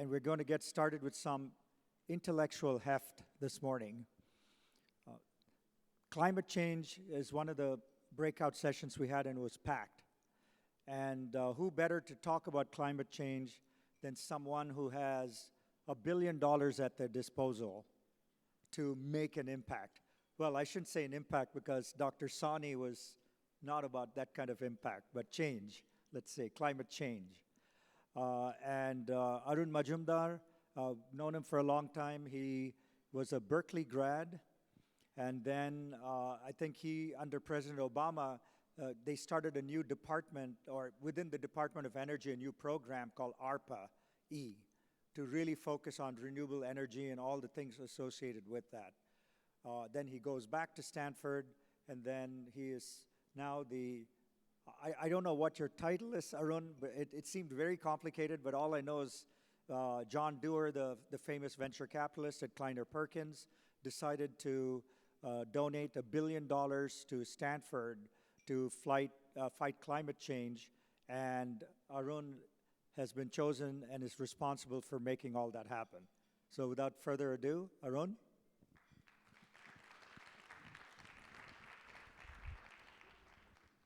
and we're going to get started with some intellectual heft this morning. Climate change is one of the breakout sessions we had, and it was packed. And who better to talk about climate change than someone who has $1 billion at their disposal to make an impact? Well, I shouldn't say an impact because Dr. Sani was not about that kind of impact, but change, let's say, climate change. Arun Majumdar, known him for a long time. He was a Berkeley grad, and then I think he, under President Obama, they started a new department, or within the Department of Energy, a new program called ARPA-E, to really focus on renewable energy and all the things associated with that. Then he goes back to Stanford, and then he is now I don't know what your title is, Arun, but it seemed very complicated, but all I know is John Doerr, the famous venture capitalist at Kleiner Perkins, decided to donate $1 billion to Stanford to fight climate change, and Arun has been chosen and is responsible for making all that happen. So without further ado, Arun?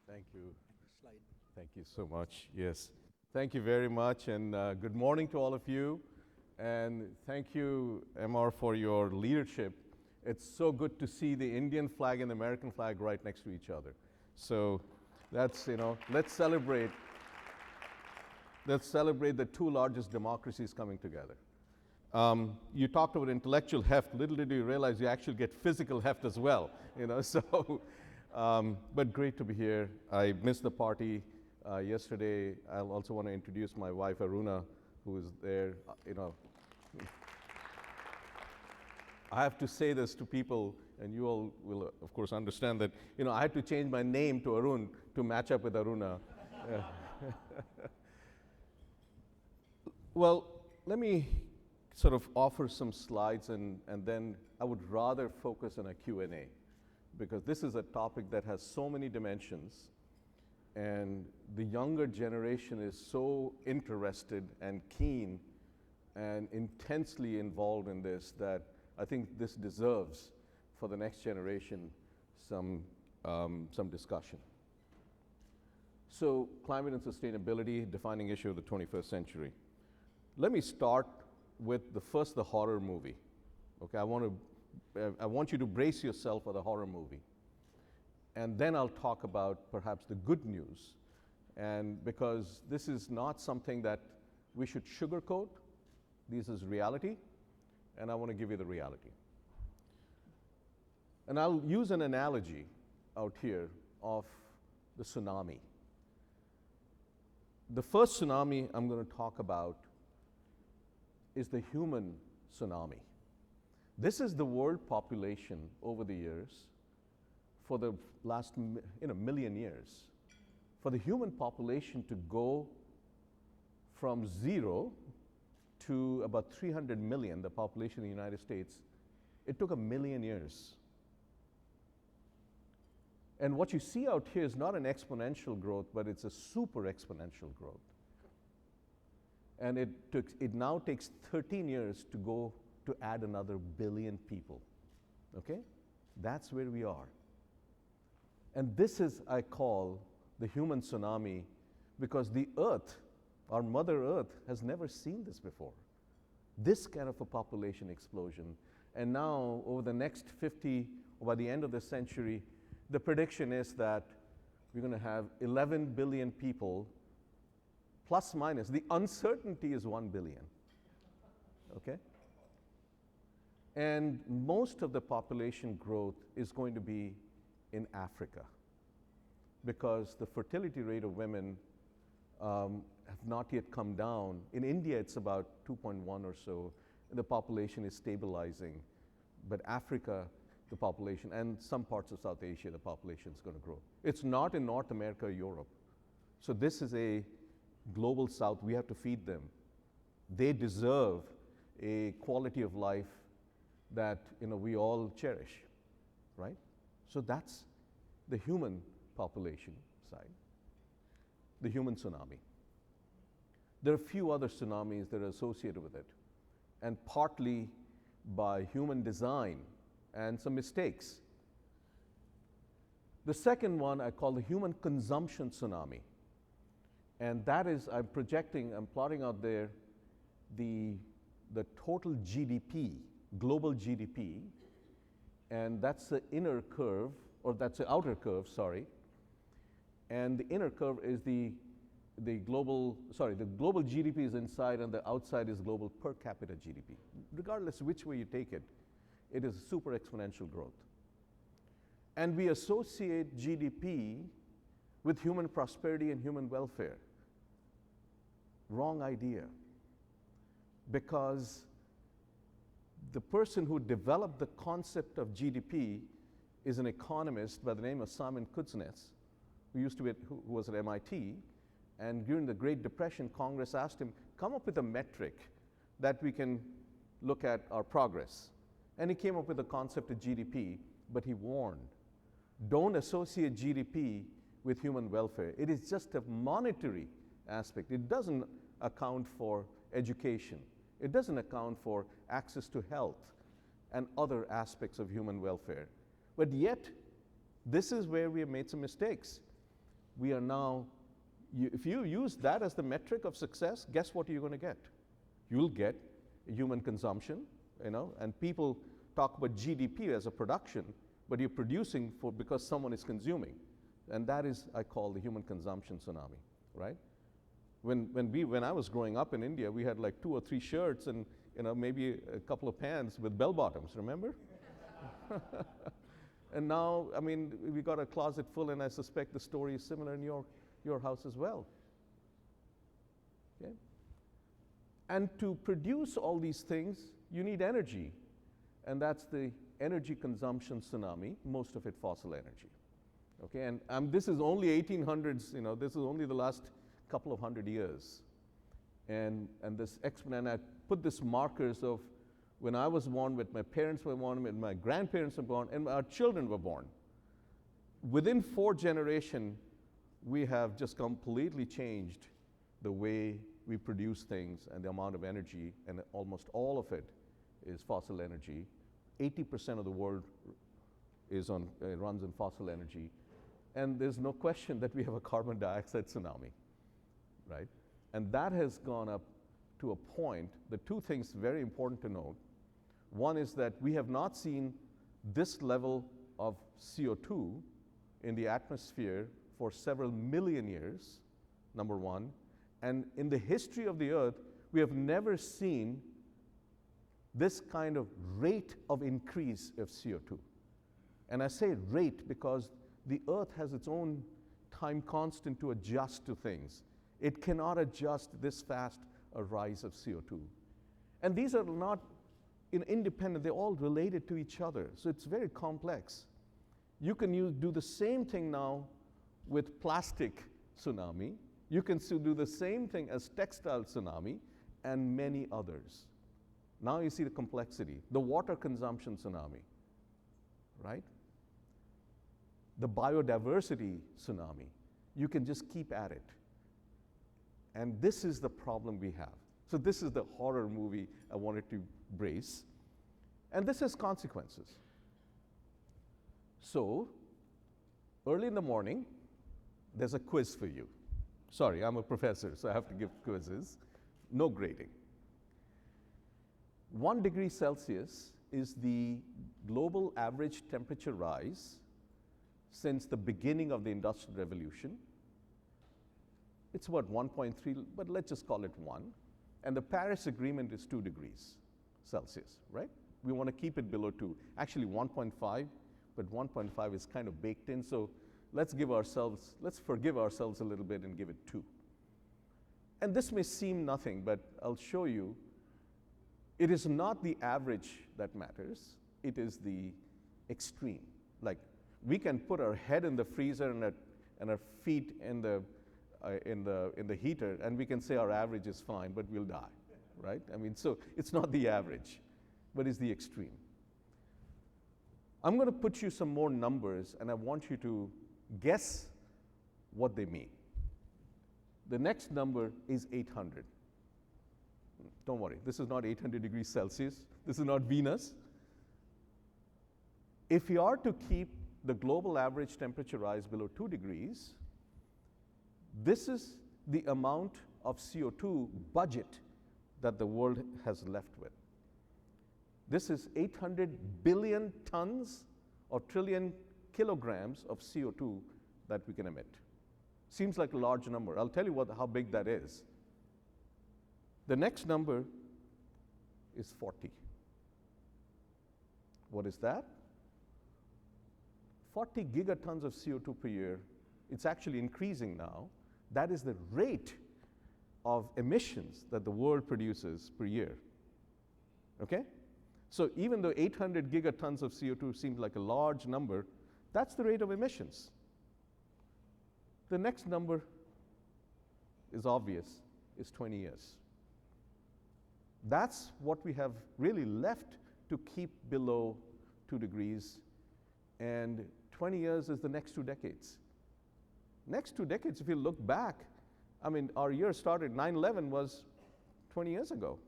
Thank you. Thank you so much. Yes. Thank you very much, and good morning to all of you. And thank you, MR, for your leadership. It's so good to see the Indian flag and the American flag right next to each other. So that's, let's celebrate. Let's celebrate the two largest democracies coming together. You talked about intellectual heft. Little did you realize you actually get physical heft as well. So. But great to be here. I missed the party yesterday. I'll also want to introduce my wife, Aruna, who is there. I have to say this to people, and you all will, of course, understand that, I had to change my name to Arun to match up with Aruna. Well, let me sort of offer some slides, and then I would rather focus on a Q&A. Because this is a topic that has so many dimensions, and the younger generation is so interested and keen and intensely involved in this that I think this deserves, for the next generation, some discussion. So, climate and sustainability, defining issue of the 21st century. Let me start with the horror movie. Okay, I want you to brace yourself for the horror movie. And then I'll talk about perhaps the good news. And because this is not something that we should sugarcoat, this is reality, and I want to give you the reality. And I'll use an analogy out here of the tsunami. The first tsunami I'm going to talk about is the human tsunami. This is the world population over the years, for the last million years. For the human population to go from 0 to about 300 million, the population of the United States, it took 1 million years. And what you see out here is not an exponential growth, but it's a super exponential growth. And it now takes 13 years to go to add another 1 billion people, okay? That's where we are. And this is, I call, the human tsunami, because the Earth, our Mother Earth, has never seen this before. This kind of a population explosion. And now, over the next 50, or by the end of the century, the prediction is that we're going to have 11 billion people, plus minus. The uncertainty is 1 billion, okay? And most of the population growth is going to be in Africa, because the fertility rate of women have not yet come down. In India, it's about 2.1 or so. The population is stabilizing. But Africa, the population, and some parts of South Asia, the population is going to grow. It's not in North America or Europe. So this is a global South. We have to feed them. They deserve a quality of life that we all cherish, right? So that's the human population side, the human tsunami. There are a few other tsunamis that are associated with it, and partly by human design and some mistakes. The second one I call the human consumption tsunami. And that is, I'm plotting out there the total GDP, global GDP, and that's the inner curve, or that's the outer curve, sorry. And the inner curve is the global GDP is inside and the outside is global per capita GDP. Regardless which way you take it, it is super exponential growth. And we associate GDP with human prosperity and human welfare. Wrong idea. Because the person who developed the concept of GDP is an economist by the name of Simon Kuznets, who was at MIT. And during the Great Depression, Congress asked him, come up with a metric that we can look at our progress. And he came up with the concept of GDP, but he warned, don't associate GDP with human welfare. It is just a monetary aspect. It doesn't account for education. It doesn't account for access to health and other aspects of human welfare. But yet, this is where we have made some mistakes. We are now, if you use that as the metric of success, guess what you're going to get? You'll get human consumption, and people talk about GDP as a production, but you're producing because someone is consuming. And that is, I call the human consumption tsunami, right? When I was growing up in India, we had like 2 or 3 shirts and maybe a couple of pants with bell bottoms, remember? And now, I mean, we got a closet full, and I suspect the story is similar in your house as well. Okay? And to produce all these things, you need energy. And that's the energy consumption tsunami, most of it fossil energy. Okay, and this is only 1800s, this is only the last couple of 100 years. And this exponent, I put this markers of when I was born, when my parents were born, when my grandparents were born, and our children were born. Within 4 generations, we have just completely changed the way we produce things and the amount of energy, and almost all of it is fossil energy. 80% of the world runs on fossil energy. And there's no question that we have a carbon dioxide tsunami, right? And that has gone up to a point. The 2 things very important to note. One is that we have not seen this level of CO2 in the atmosphere for several million years, number one. And in the history of the Earth, we have never seen this kind of rate of increase of CO2. And I say rate because the Earth has its own time constant to adjust to things. It cannot adjust this fast a rise of CO2. And these are not independent, they're all related to each other. So it's very complex. You can do the same thing now with plastic tsunami. You can still do the same thing as textile tsunami and many others. Now you see the complexity. The water consumption tsunami, right? The biodiversity tsunami. You can just keep at it. And this is the problem we have. So this is the horror movie I wanted to brace. And this has consequences. So, early in the morning, there's a quiz for you. Sorry, I'm a professor, so I have to give quizzes. No grading. 1 degree Celsius is the global average temperature rise since the beginning of the Industrial Revolution. It's about 1.3, but let's just call it 1. And the Paris Agreement is 2 degrees Celsius, right? We want to keep it below 2. Actually 1.5, but 1.5 is kind of baked in, so let's forgive ourselves a little bit and give it 2. And this may seem nothing, but I'll show you, it is not the average that matters, it is the extreme. Like, we can put our head in the freezer and our feet in the heater, and we can say our average is fine, but we'll die, right? I mean, so it's not the average, but it's the extreme. I'm going to put you some more numbers, and I want you to guess what they mean. The next number is 800. Don't worry, this is not 800 degrees Celsius. This is not Venus. If you are to keep the global average temperature rise below 2 degrees, this is the amount of CO2 budget that the world has left with. This is 800 billion tons or trillion kilograms of CO2 that we can emit. Seems like a large number. I'll tell you how big that is. The next number is 40. What is that? 40 gigatons of CO2 per year. It's actually increasing now. That is the rate of emissions that the world produces per year. Okay? So even though 800 gigatons of CO2 seems like a large number, that's the rate of emissions. The next number is obvious, is 20 years. That's what we have really left to keep below 2 degrees, and 20 years is the next 2 decades. Next 2 decades, if you look back, I mean, our year started, 9/11 was 20 years ago,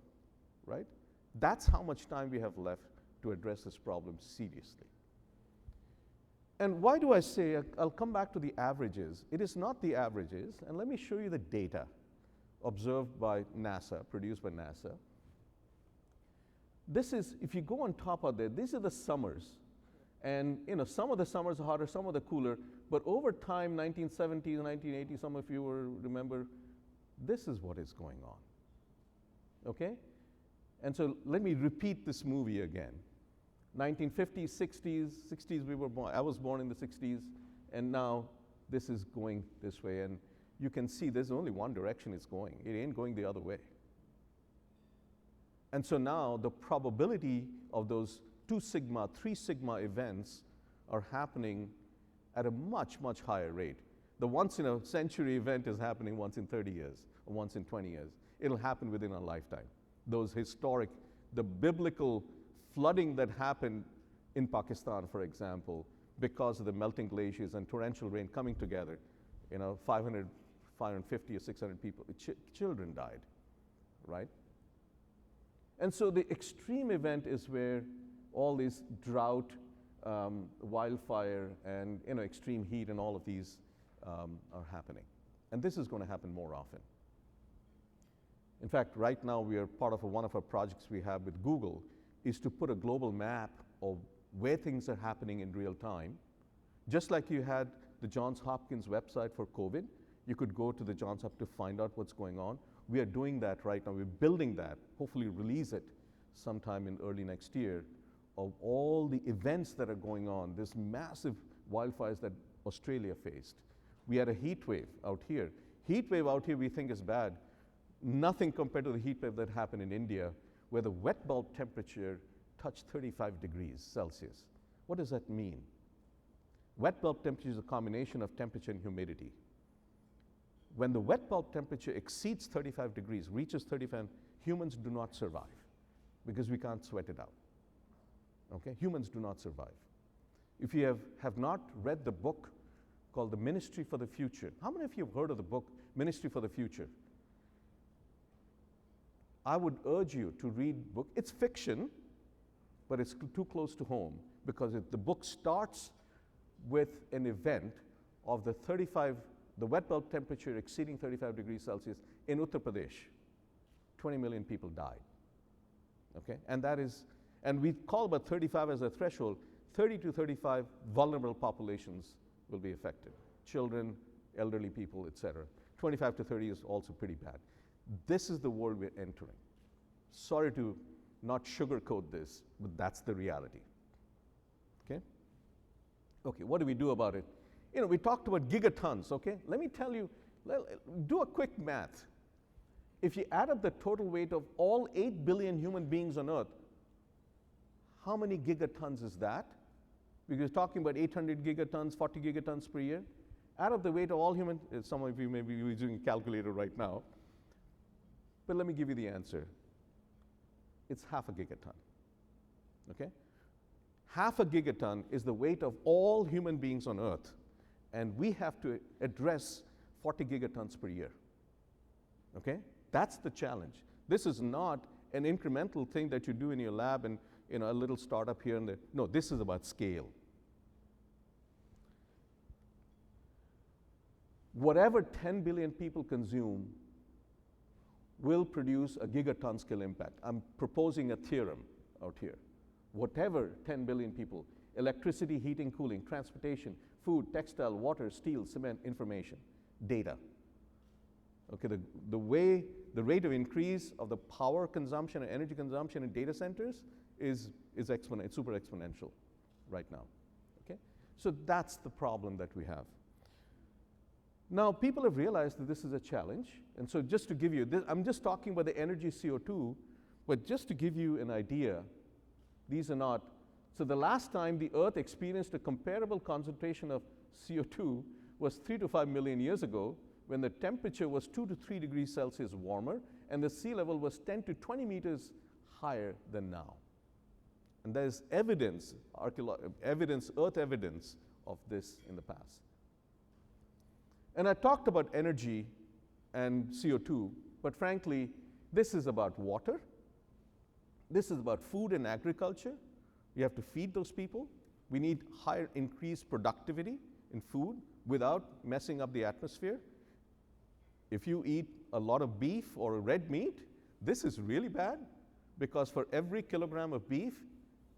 right? That's how much time we have left to address this problem seriously. And why do I say, I'll come back to the averages. It is not the averages, and let me show you the data observed by NASA, produced by NASA. This is, if you go on top of there, these are the summers. And some of the summers are hotter, some of the cooler, but over time, 1970s, 1980s, some of you will remember, this is what is going on, okay? And so let me repeat this movie again. 1950s, 60s we were born, I was born in the 60s, and now this is going this way, and you can see there's only one direction it's going. It ain't going the other way. And so now the probability of those 2 sigma, 3 sigma events are happening at a much, much higher rate. The once in a century event is happening once in 30 years or once in 20 years. It'll happen within our lifetime. Those historic, the biblical flooding that happened in Pakistan, for example, because of the melting glaciers and torrential rain coming together, 550 or 600 people, children died, right? And so the extreme event is where all these drought, wildfire, and extreme heat and all of these are happening. And this is going to happen more often. In fact, right now we are part of one of our projects we have with Google is to put a global map of where things are happening in real time. Just like you had the Johns Hopkins website for COVID, you could go to the Johns Hopkins to find out what's going on. We are doing that right now. We're building that, hopefully release it sometime in early next year, of all the events that are going on, this massive wildfires that Australia faced. We had a heat wave out here. Heat wave out here we think is bad. Nothing compared to the heat wave that happened in India, where the wet bulb temperature touched 35 degrees Celsius. What does that mean? Wet bulb temperature is a combination of temperature and humidity. When the wet bulb temperature exceeds 35 degrees, reaches 35, humans do not survive because we can't sweat it out. Okay? Humans do not survive. If you have not read the book called The Ministry for the Future, how many of you have heard of the book Ministry for the Future? I would urge you to read the book. It's fiction, but it's too close to home because the book starts with an event of the wet bulb temperature exceeding 35 degrees Celsius in Uttar Pradesh. 20 million people died. Okay? And we call about 35 as a threshold. 30 to 35 vulnerable populations will be affected. Children, elderly people, etc. 25 to 30 is also pretty bad. This is the world we're entering. Sorry to not sugarcoat this, but that's the reality. Okay? Okay, what do we do about it? We talked about gigatons, okay? Let me tell you, do a quick math. If you add up the total weight of all 8 billion human beings on Earth, how many gigatons is that? Because we're talking about 800 gigatons, 40 gigatons per year. Add up the weight of all human, some of you may be using a calculator right now, but let me give you the answer. It's half a gigaton, okay? Half a gigaton is the weight of all human beings on Earth, and we have to address 40 gigatons per year. Okay? That's the challenge. This is not an incremental thing that you do in your lab and a little startup here and there. No, this is about scale. Whatever 10 billion people consume will produce a gigaton scale impact. I'm proposing a theorem out here. Whatever 10 billion people, electricity, heating, cooling, transportation, food, textile, water, steel, cement, information, data. Okay, the rate of increase of the power consumption and energy consumption in data centers is super exponential right now. Okay, so that's the problem that we have. Now, people have realized that this is a challenge, and so just to give you, I'm just talking about the energy CO2, but just to give you an idea, these are not, so the last time the Earth experienced a comparable concentration of CO2 was 3 to 5 million years ago, when the temperature was 2 to 3 degrees Celsius warmer, and the sea level was 10 to 20 meters higher than now. And there's evidence, Earth evidence of this in the past. And I talked about energy and CO2, but frankly, this is about water. This is about food and agriculture. We have to feed those people. We need higher increased productivity in food without messing up the atmosphere. If you eat a lot of beef or red meat, this is really bad, because for every kilogram of beef,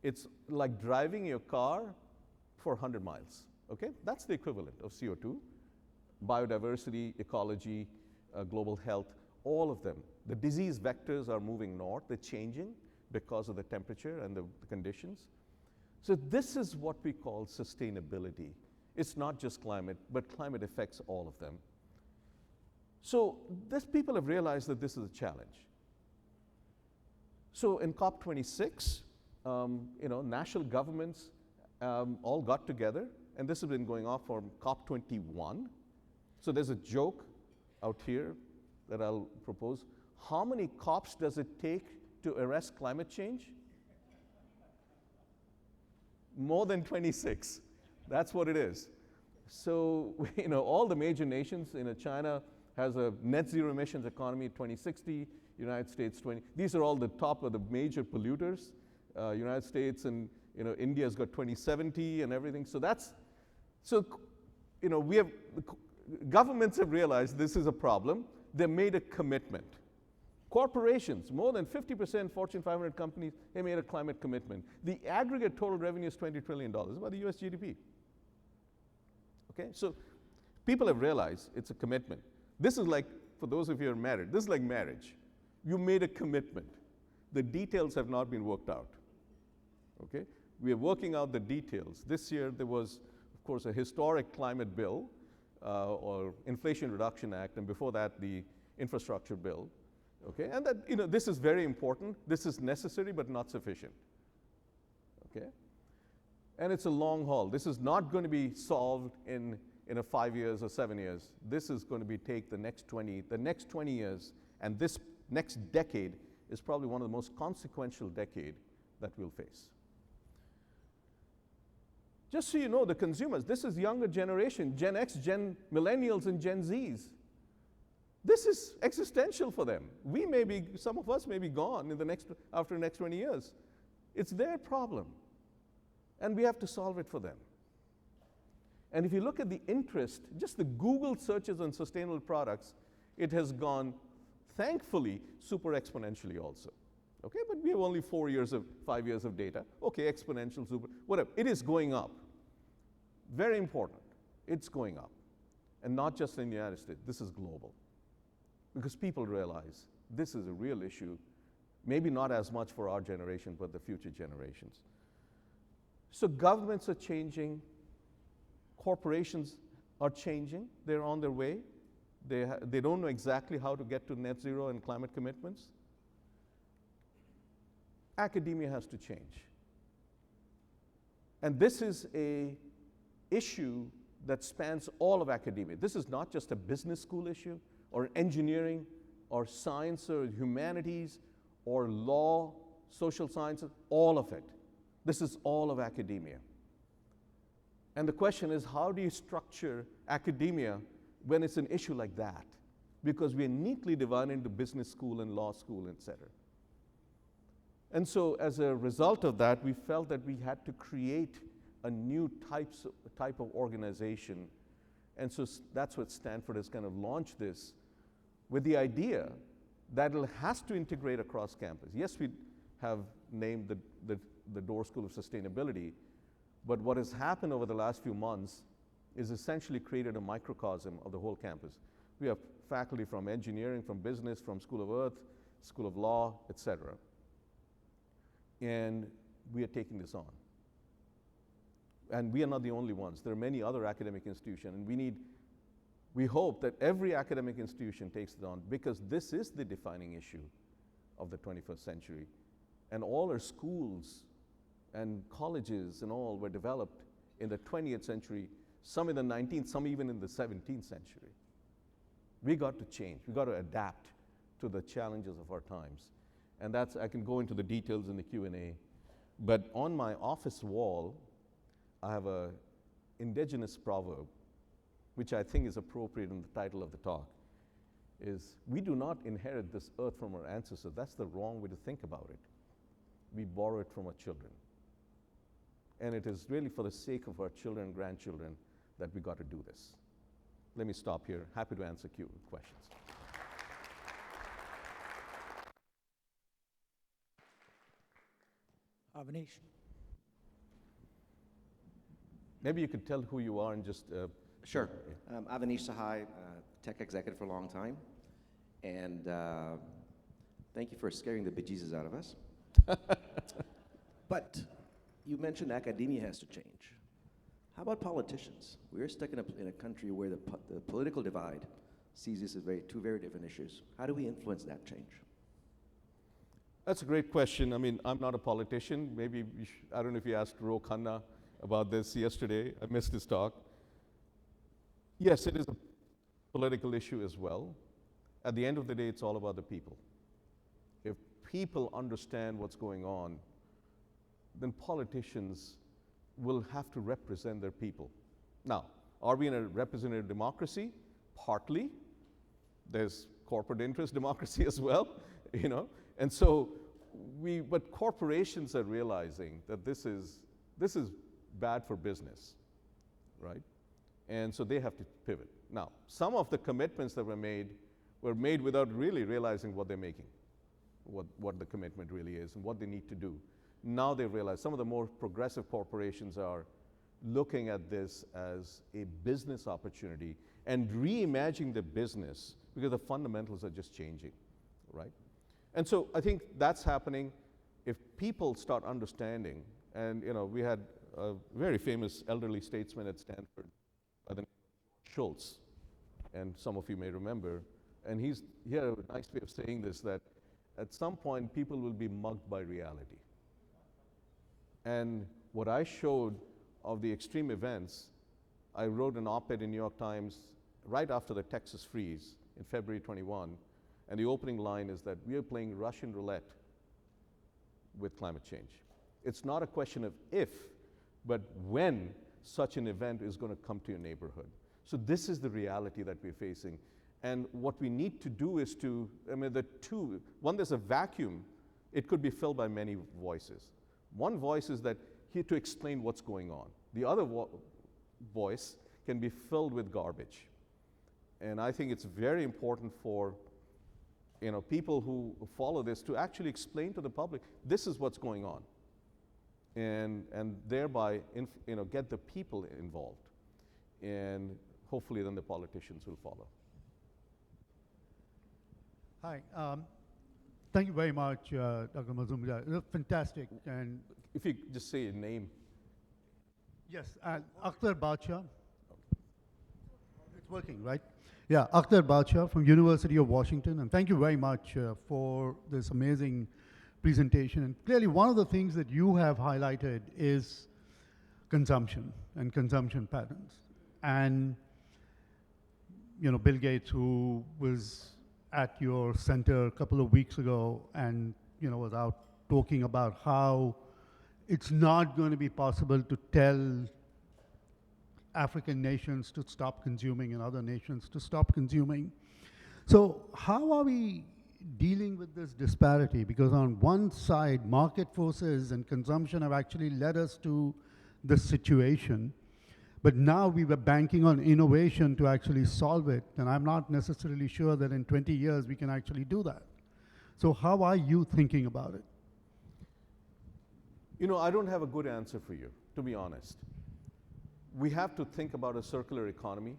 it's like driving your car for 100 miles. Okay? That's the equivalent of CO2. Biodiversity, ecology, global health, all of them. The disease vectors are moving north, they're changing because of the temperature and the conditions. So this is what we call sustainability. It's not just climate, but climate affects all of them. So people have realized that this is a challenge. So in COP26, national governments all got together, and this has been going on for COP21. So there's a joke out here that I'll propose. How many COPs does it take to arrest climate change? More than 26. That's what it is. So, all the major nations, China has a net zero emissions economy 2060, United States 20. These are all the top of the major polluters. United States and India's got 2070 and everything. Governments have realized this is a problem. They made a commitment. Corporations, more than 50% Fortune 500 companies, they made a climate commitment. The aggregate total revenue is $20 trillion, about the US GDP. Okay, so people have realized it's a commitment. This is like, for those of you who are married, this is like marriage. You made a commitment. The details have not been worked out. Okay, we are working out the details. This year there was, of course, a historic climate bill, or Inflation Reduction Act, and before that, the infrastructure bill. Okay, and that, this is very important. This is necessary, but not sufficient. Okay, and it's a long haul. This is not going to be solved in 5 years or 7 years. This is going to take the next 20 years, and this next decade is probably one of the most consequential decade that we'll face. Just so you know, the consumers, this is younger generation, Gen X, Millennials, and Gen Zs. This is existential for them. Some of us may be gone after the next 20 years. It's their problem, and we have to solve it for them. And if you look at the interest, just the Google searches on sustainable products, it has gone, thankfully, super exponentially also. Okay, but we have only 5 years of data. Okay, exponential, super, whatever. It is going up. Very important. It's going up. And not just in the United States. This is global. Because people realize this is a real issue, maybe not as much for our generation, but the future generations. So governments are changing. Corporations are changing. They're on their way. They don't know exactly how to get to net zero and climate commitments. Academia has to change. And this is an issue that spans all of academia. This is not just a business school issue, or engineering, or science, or humanities, or law, social sciences, all of it. This is all of academia. And the question is, how do you structure academia when it's an issue like that? because we are neatly divided into business school and law school, etc. And so as a result of that, we felt that we had to create a new type of organization. And so that's what Stanford has kind of launched this, with the idea that it has to integrate across campus. Yes, we have named the Doerr School of Sustainability, but what has happened over the last few months is essentially created a microcosm of the whole campus. We have faculty from engineering, from business, from School of Earth, School of Law, etc. And we are taking this on. And we are not the only ones. There are many other academic institutions, and we hope that every academic institution takes it on, because this is the defining issue of the 21st century. And all our schools and colleges and all were developed in the 20th century, some in the 19th, some even in the 17th century. We got to change. We got to adapt to the challenges of our times. And that's, I can go into the details in the Q&A. But on my office wall, I have an indigenous proverb, which I think is appropriate in the title of the talk, is we do not inherit this earth from our ancestors. That's the wrong way to think about it. We borrow it from our children. And it is really for the sake of our children and grandchildren that we got to do this. Let me stop here. Happy to answer questions. Avanish. Maybe you could tell who you are and just... Sure. Avanish Sahai, tech executive for a long time. And thank you for scaring the bejesus out of us. But you mentioned academia has to change. How about politicians? We're stuck in a country where the political divide sees this as two very different issues. How do we influence that change? That's a great question. I mean, I'm not a politician. Maybe, I don't know if you asked Ro Khanna about this yesterday. I missed his talk. Yes, it is a political issue as well. At the end of the day, it's all about the people. If people understand what's going on, then politicians will have to represent their people. Now, are we in a representative democracy? Partly. There's corporate interest democracy as well, you know. And so but corporations are realizing that this is bad for business, right? And so they have to pivot. Now, some of the commitments that were made without really realizing what they're making, what the commitment really is and what they need to do. Now they realize some of the more progressive corporations are looking at this as a business opportunity and reimagining the business because the fundamentals are just changing, right? And so I think that's happening if people start understanding. And you know, we had a very famous elderly statesman at Stanford by the name of Schultz, and some of you may remember. And he had a nice way of saying this, that at some point people will be mugged by reality. And what I showed of the extreme events, I wrote an op-ed in New York Times right after the Texas freeze in February 21. And the opening line is that we are playing Russian roulette with climate change. It's not a question of if, but when such an event is going to come to your neighborhood. So this is the reality that we're facing. And what we need to do is one, there's a vacuum. It could be filled by many voices. One voice is that here to explain what's going on. The other voice can be filled with garbage. And I think it's very important for people who follow this to actually explain to the public, this is what's going on. And thereby, get the people involved. And hopefully then the politicians will follow. Hi. Thank you very much, Dr. Majumdar. It was fantastic. And if you just say your name. Yes, Akhtar Bacha. It's working, right? Yeah, Akhtar Bacha from University of Washington. And thank you very much for this amazing presentation. And clearly, one of the things that you have highlighted is consumption and consumption patterns. And, Bill Gates, who was at your center a couple of weeks ago and, was out talking about how it's not going to be possible to tell African nations to stop consuming and other nations to stop consuming. So how are we dealing with this disparity? Because on one side, market forces and consumption have actually led us to this situation, but now we were banking on innovation to actually solve it, and I'm not necessarily sure that in 20 years we can actually do that. So how are you thinking about it? You know, I don't have a good answer for you, to be honest. We have to think about a circular economy.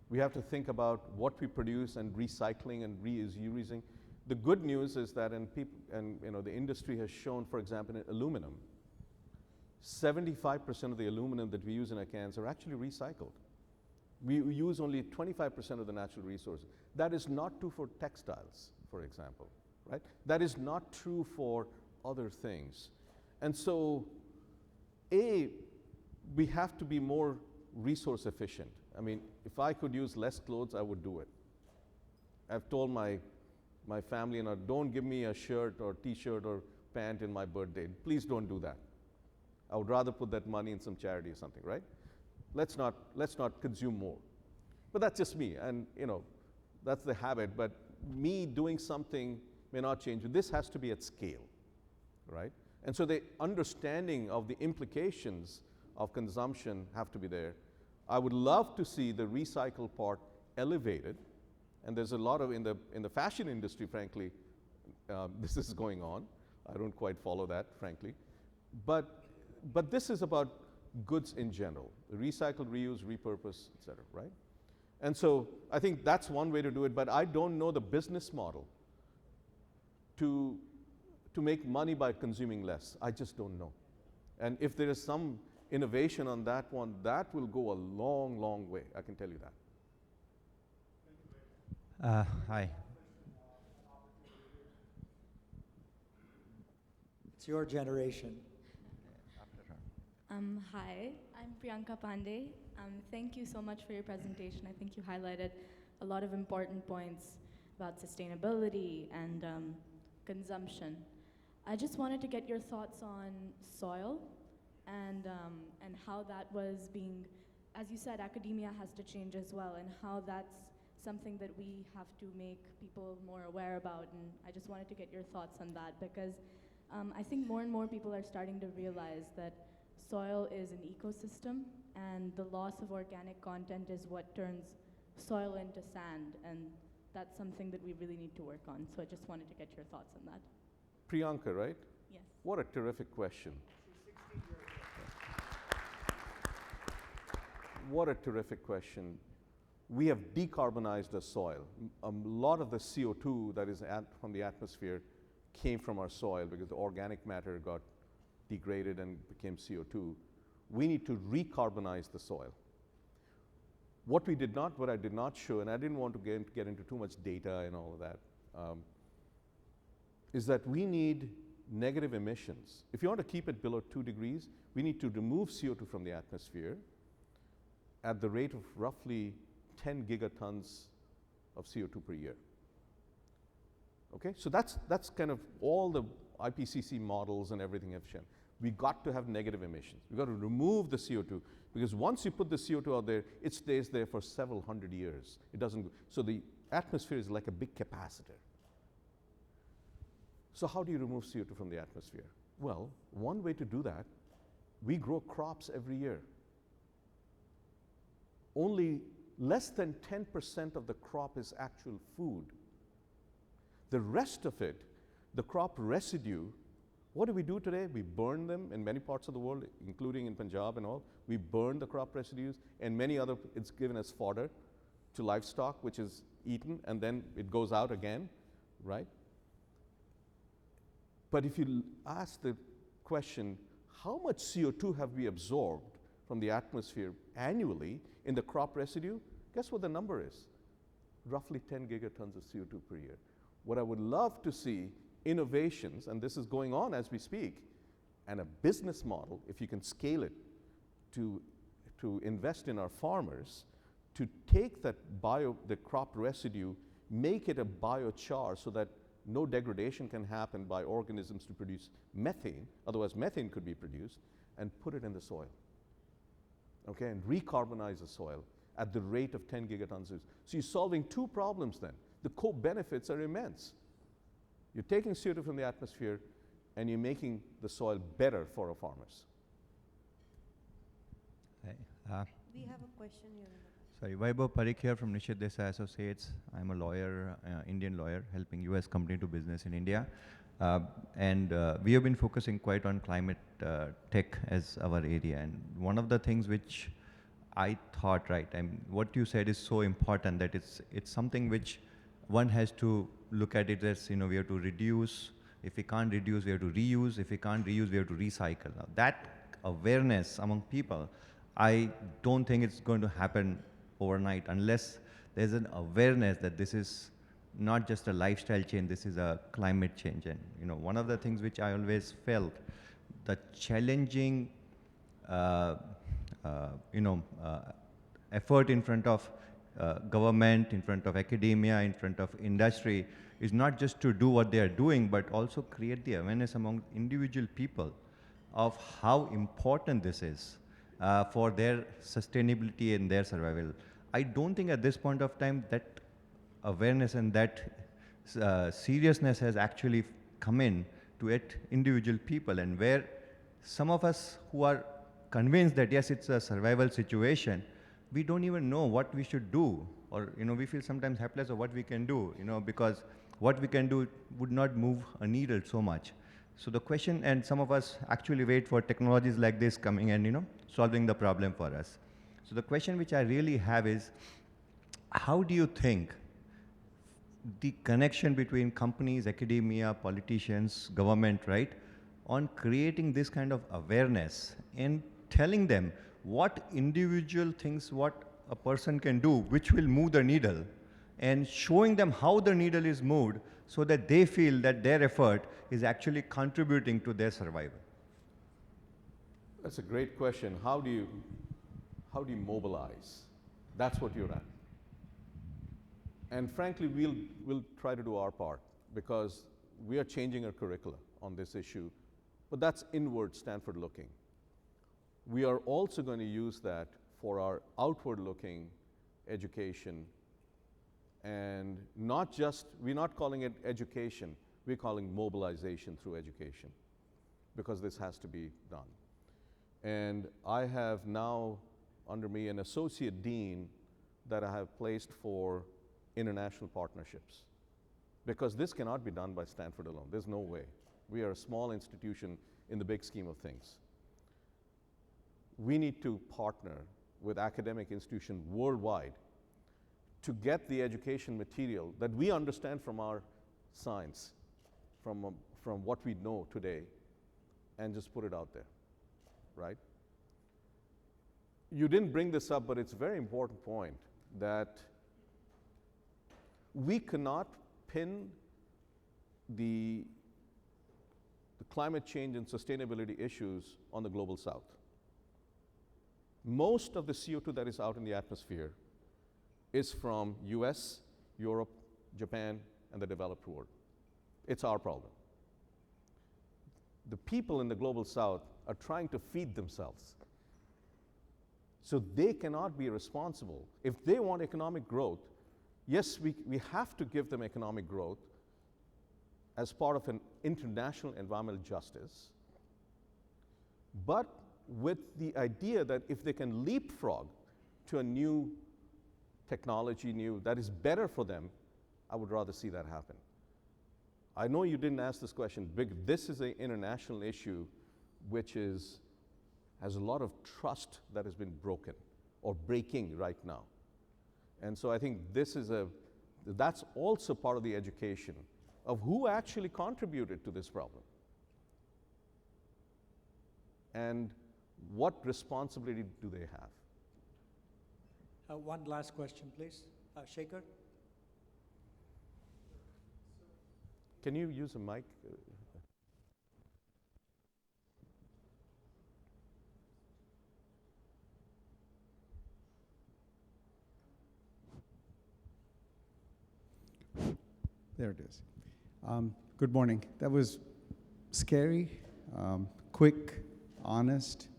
We have to think about what we produce and recycling and reusing. The good news is that the industry has shown, for example, in aluminum, 75% of the aluminum that we use in our cans are actually recycled. We use only 25% of the natural resources. That is not true for textiles, for example, right? That is not true for other things. And so, we have to be more resource efficient. I mean, if I could use less clothes, I would do it. I've told my family, don't give me a shirt or t-shirt or pant in my birthday. Please don't do that. I would rather put that money in some charity or something, right? Let's not consume more. But that's just me, and that's the habit. But me doing something may not change. This has to be at scale, right? And so the understanding of the implications of consumption have to be there. I would love to see the recycle part elevated, and there's a lot of in the fashion industry, frankly, this is going on. I don't quite follow that, frankly, but this is about goods in general: recycle, reuse, repurpose, et cetera, right? And so I think that's one way to do it, but I don't know the business model to make money by consuming less. I just don't know. And if there is some innovation on that one, that will go a long, long way. I can tell you that. Hi. It's your generation. Hi, I'm Priyanka Pandey. Thank you so much for your presentation. I think you highlighted a lot of important points about sustainability and consumption. I just wanted to get your thoughts on soil and how that was being, as you said, academia has to change as well, and how that's something that we have to make people more aware about. And I just wanted to get your thoughts on that, because I think more and more people are starting to realize that soil is an ecosystem, and the loss of organic content is what turns soil into sand, and that's something that we really need to work on. So I just wanted to get your thoughts on that. Priyanka, right? Yes. What a terrific question. What a terrific question. We have decarbonized the soil. A lot of the CO2 that is from the atmosphere came from our soil because the organic matter got degraded and became CO2. We need to recarbonize the soil. What I did not show, and I didn't want to get into too much data and all of that, is that we need negative emissions. If you want to keep it below 2 degrees, we need to remove CO2 from the atmosphere at the rate of roughly 10 gigatons of CO2 per year. Okay, so that's kind of all the IPCC models and everything have shown. We got to have negative emissions. We got to remove the CO2, because once you put the CO2 out there, it stays there for several hundred years. It doesn't. So the atmosphere is like a big capacitor. So how do you remove CO2 from the atmosphere? Well, one way to do that, we grow crops every year. Only less than 10% of the crop is actual food. The rest of it, the crop residue, what do we do today? We burn them in many parts of the world, including in Punjab and all. We burn the crop residues, and many other, it's given as fodder to livestock, which is eaten, and then it goes out again, right? But if you ask the question, how much CO2 have we absorbed from the atmosphere annually in the crop residue? Guess what the number is? Roughly 10 gigatons of CO2 per year. What I would love to see innovations, and this is going on as we speak, and a business model, if you can scale it, to invest in our farmers, to take that the crop residue, make it a biochar so that no degradation can happen by organisms to produce methane, otherwise methane could be produced, and put it in the soil. Okay, and recarbonize the soil. at the rate of 10 gigatons. So you're solving two problems then. The co-benefits are immense. You're taking CO2 from the atmosphere and you're making the soil better for our farmers. We have a question here. Sorry, Vaibhav Parikh here from Nishit Desai Associates. I'm a lawyer, Indian lawyer, helping US company to business in India. We have been focusing quite on climate tech as our area. And one of the things which I thought, right, what you said is so important that it's something which one has to look at it as, we have to reduce. If we can't reduce, we have to reuse. If we can't reuse, we have to recycle. Now, that awareness among people, I don't think it's going to happen overnight unless there's an awareness that this is not just a lifestyle change, this is a climate change. And one of the things which I always felt, the challenging effort in front of government, in front of academia, in front of industry, is not just to do what they are doing, but also create the awareness among individual people of how important this is for their sustainability and their survival. I don't think at this point of time that awareness and that seriousness has actually come in to it individual people, and where some of us who are convinced that yes, it's a survival situation, we don't even know what we should do, or we feel sometimes helpless of what we can do, because what we can do would not move a needle so much. So the question, and some of us actually wait for technologies like this coming and solving the problem for us. So the question which I really have is, how do you think the connection between companies, academia, politicians, government, right, on creating this kind of awareness and telling them what individual things, what a person can do, which will move the needle, and showing them how the needle is moved so that they feel that their effort is actually contributing to their survival? That's a great question. How do you mobilize? That's what you're at. And frankly, we'll try to do our part, because we are changing our curricula on this issue, but that's inward Stanford looking. We are also going to use that for our outward looking education, and we're not calling it education, we're calling mobilization through education, because this has to be done. And I have now under me an associate dean that I have placed for international partnerships, because this cannot be done by Stanford alone. There's no way. We are a small institution in the big scheme of things. We need to partner with academic institutions worldwide to get the education material that we understand from our science, from what we know today, and just put it out there, right? You didn't bring this up, but it's a very important point that we cannot pin the climate change and sustainability issues on the global south. Most of the CO2 that is out in the atmosphere is from US, Europe, Japan, and the developed world. It's our problem. The people in the global south are trying to feed themselves. So they cannot be responsible. If they want economic growth, yes, we have to give them economic growth as part of an international environmental justice, but with the idea that if they can leapfrog to a new technology, that is better for them, I would rather see that happen. I know you didn't ask this question, but this is an international issue which has a lot of trust that has been broken or breaking right now. And so I think that's also part of the education of who actually contributed to this problem and what responsibility do they have. One last question, please. Shaker? Can you use a mic? There it is. Good morning. That was scary, quick, honest,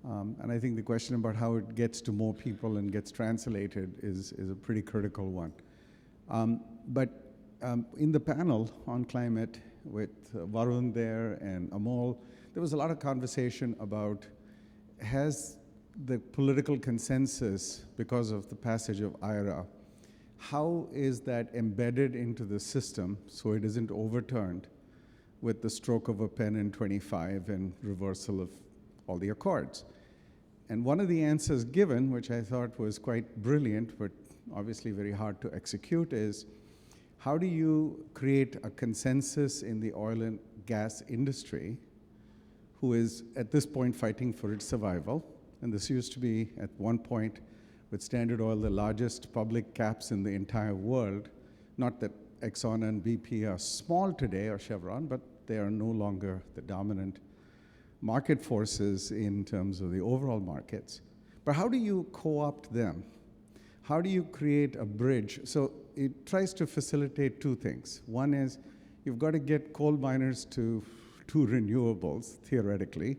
And I think the question about how it gets to more people and gets translated is a pretty critical one. But in the panel on climate with Varun there and Amol, there was a lot of conversation about, has the political consensus, because of the passage of IRA, how is that embedded into the system so it isn't overturned with the stroke of a pen in 25 and reversal of all the accords? And one of the answers given, which I thought was quite brilliant, but obviously very hard to execute, is how do you create a consensus in the oil and gas industry, who is at this point fighting for its survival? And this used to be, at one point, with Standard Oil, the largest public caps in the entire world. Not that Exxon and BP are small today, or Chevron, but they are no longer the dominant market forces in terms of the overall markets. But how do you co-opt them? How do you create a bridge? So it tries to facilitate two things. One is you've got to get coal miners to renewables, theoretically.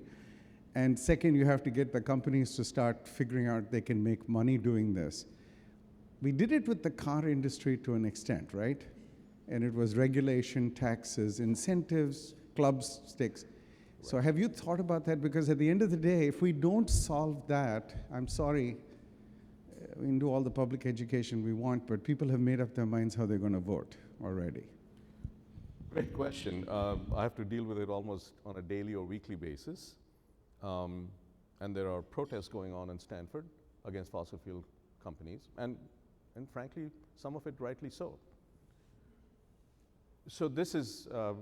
And second, you have to get the companies to start figuring out they can make money doing this. We did it with the car industry to an extent, right? And it was regulation, taxes, incentives, clubs, stakes. So have you thought about that? Because at the end of the day, if we don't solve that, I'm sorry, we can do all the public education we want, but people have made up their minds how they're going to vote already. Great question. I have to deal with it almost on a daily or weekly basis. And there are protests going on in Stanford against fossil fuel companies, and frankly, some of it rightly so. So this is a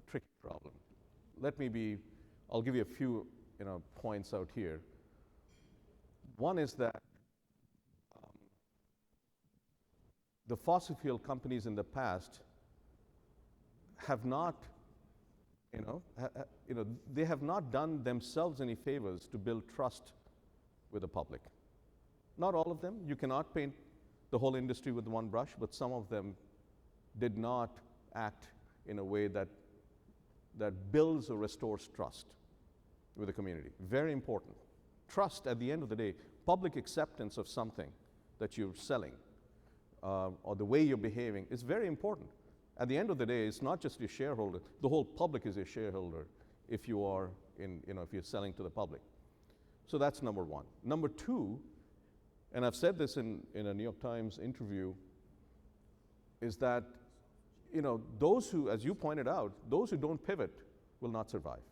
tricky problem. I'll give you a few points out here. One is that the fossil fuel companies in the past have not they have not done themselves any favors to build trust with the public. Not all of them. You cannot paint the whole industry with one brush, but some of them did not act in a way that builds or restores trust with the community. Very important. Trust, at the end of the day, public acceptance of something that you're selling or the way you're behaving is very important. At the end of the day, it's not just your shareholder. The whole public is your shareholder if you are if you're selling to the public. So that's number one. Number two, and I've said this in a New York Times interview, is that those who, as you pointed out, those who don't pivot will not survive.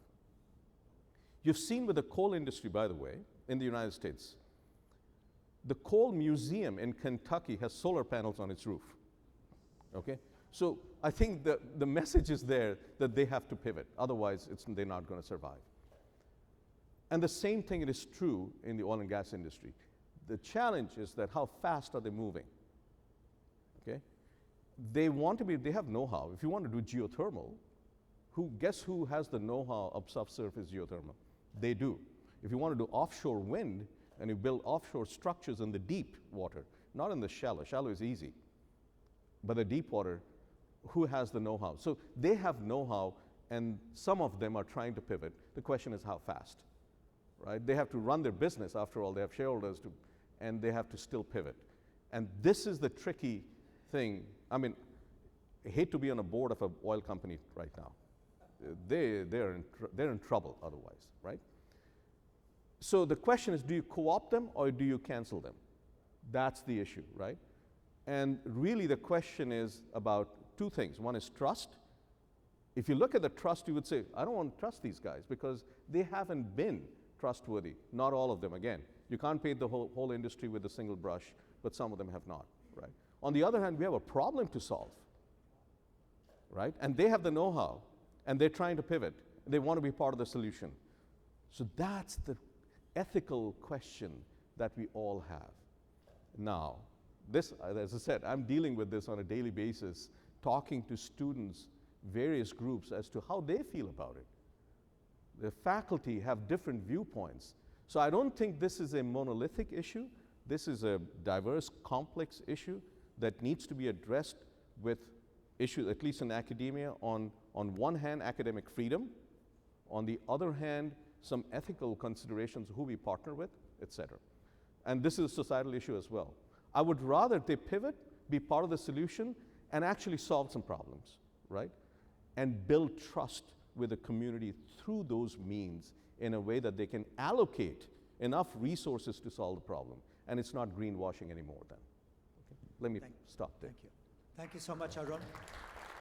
You've seen with the coal industry, by the way, in the United States, the coal museum in Kentucky has solar panels on its roof. Okay? So I think the message is there that they have to pivot. Otherwise, they're not going to survive. And the same thing is true in the oil and gas industry. The challenge is that how fast are they moving? Okay? They have know-how. If you want to do geothermal, guess who has the know-how of subsurface geothermal? They do. If you want to do offshore wind and you build offshore structures in the deep water, not in the shallow. Shallow is easy. But the deep water, who has the know-how? So they have know-how, and some of them are trying to pivot. The question is how fast, right? They have to run their business. After all, they have shareholders and they have to still pivot. And this is the tricky thing. I mean, I hate to be on a board of an oil company right now. They're in trouble otherwise, right? So the question is, do you co-opt them or do you cancel them? That's the issue, right? And really the question is about two things. One is trust. If you look at the trust, you would say, I don't want to trust these guys because they haven't been trustworthy. Not all of them. Again, you can't paint the whole industry with a single brush, but some of them have not, right? On the other hand, we have a problem to solve, right? And they have the know-how, and they're trying to pivot. They want to be part of the solution. So that's the ethical question that we all have. Now, this, as I said, I'm dealing with this on a daily basis, talking to students, various groups, as to how they feel about it. The faculty have different viewpoints. So I don't think this is a monolithic issue. This is a diverse, complex issue that needs to be addressed with issues, at least in academia, on one hand, academic freedom, on the other hand, some ethical considerations, who we partner with, et cetera. And this is a societal issue as well. I would rather they pivot, be part of the solution, and actually solve some problems, right? And build trust with the community through those means in a way that they can allocate enough resources to solve the problem. And it's not greenwashing anymore then. Okay? Let me stop there. Thank you. Thank you so much, Arun.